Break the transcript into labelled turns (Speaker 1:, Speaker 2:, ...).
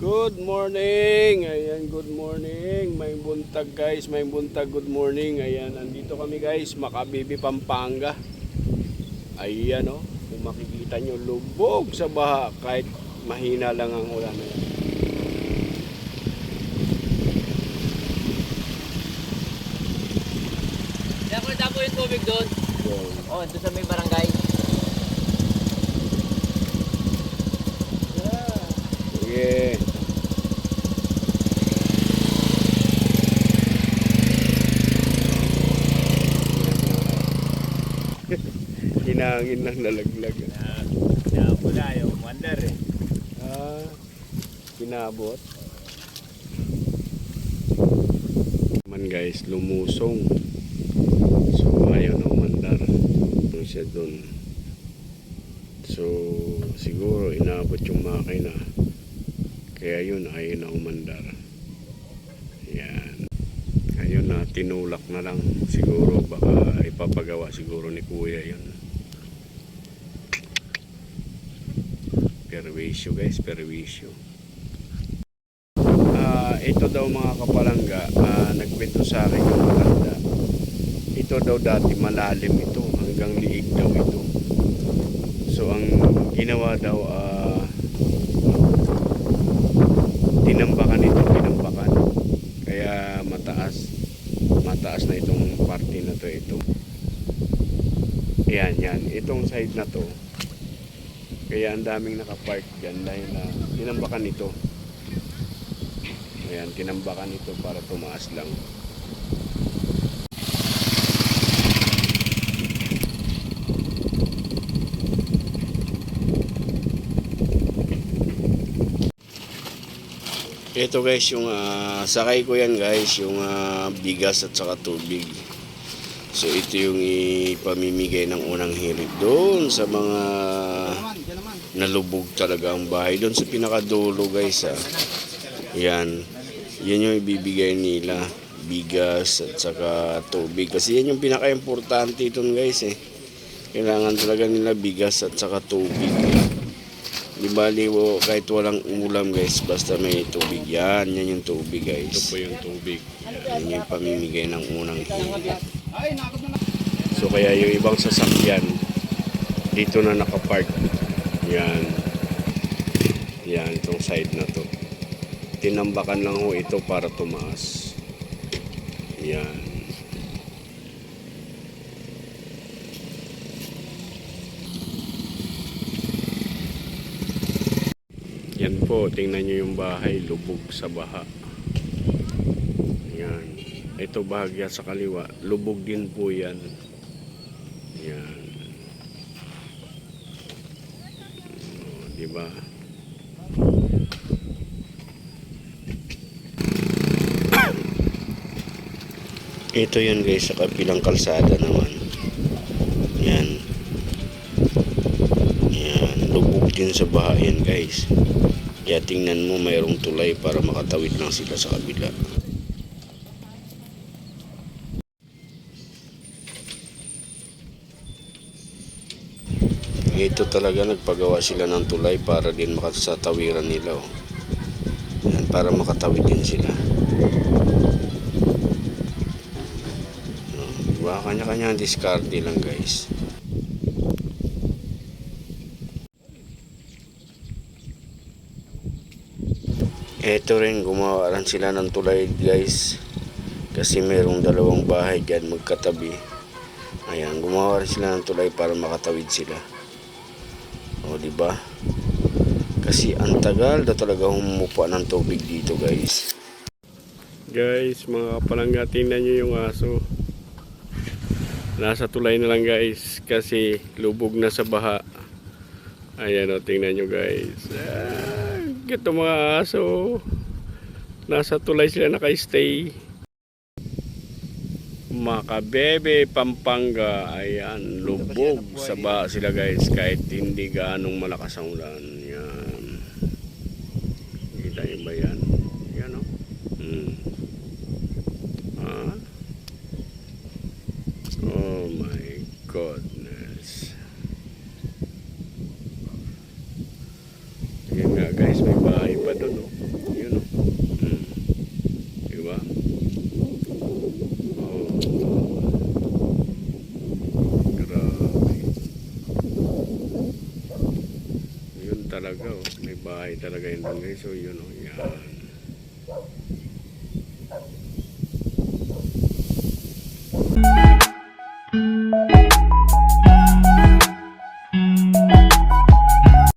Speaker 1: Good morning! Ayan, good morning. May buntag guys, may buntag, good morning. Ayan, andito kami guys, Makabibi, Pampanga. Ayan o, kung makikita nyo, lubog sa baha kahit mahina lang ang ulan. Ayan.
Speaker 2: Kaya kung dapo yung tubig doon. Oh, doon sa may barangay.
Speaker 1: Sige. Hinangin lang nalaglag.
Speaker 2: Napula yung wonder eh.
Speaker 1: Pinabot. Man guys, lumusong. So ayaw na umandar. Doon siya doon. So siguro inabot yung makina. Kaya yun ayaw na umandar. Yan. Ayun na, tinulak na lang. Siguro baka ipapagawa siguro ni kuya yun. Perwisyo guys, perwisyo. Ito daw mga kapalangga, nagkwento sa akin yung matanda. Ito daw dati malalim ito, hanggang liig daw ito. So ang ginawa daw, tinambakan ito, tinambakan. Kaya mataas na itong parte na to ito. Yan, itong side na to. Kaya ang daming nakapark dyan dahil na tinambakan ito. Ayan, tinambakan ito para tumaas lang. Ito guys, yung sakay ko yan guys, yung bigas at saka tubig. So ito yung ipamimigay ng unang hirit doon sa mga nalubog talaga ang bahay. Doon sa pinakadulo guys yan yung ibibigay nila, bigas at saka tubig. Kasi yan yung pinaka-importante itong guys eh. Kailangan talaga nila bigas at saka tubig. Di bali kahit walang ulam guys, basta may tubig. Yan yung tubig guys. Ito po yung tubig. Yan yung pamimigay ng unang hirit. So kaya yung ibang sasakyan dito na nakapark. Yan itong side na to. Tinambakan lang ho ito para tumaas. Yan. Yan po, tingnan nyo yung bahay, lubog sa baha. Yan. Ito bahagya sa kaliwa, lubog din po yan. Yan. Diba? Ito yun guys, sa kabilang kalsada naman. Yan, lubog din sa baha yan guys. Kaya tingnan mo, mayroong tulay para makatawid lang sila sa kabila. Ito talaga, nagpagawa sila ng tulay para din makasatawiran nila. Yan, para makatawid din sila. Kanya-kanya diskarte lang guys. Ito rin, gumawa rin sila ng tulay guys. Kasi mayroong dalawang bahay dyan magkatabi. Ayan, gumawa rin sila ng tulay para makatawid sila. O diba? Kasi ang tagal na talaga humupa ng tubig dito guys. Guys, mga kapalangga, tingnan nyo yung aso. Nasa tulay na lang guys kasi lubog na sa baha. Ayan o, tingnan nyo guys. Ito mga aso. Nasa tulay sila naka-stay. Makabibi, Pampanga. Ayan, lubog sa baha sila guys kahit hindi gaanong malakas ang ulan. Yan. Kita nyo ba yan? Yan o. Oh my goodness. Yan nga guys, may bahay pa doon. talaga oh. May bahay talaga yun doon guys. So yun oh, yan.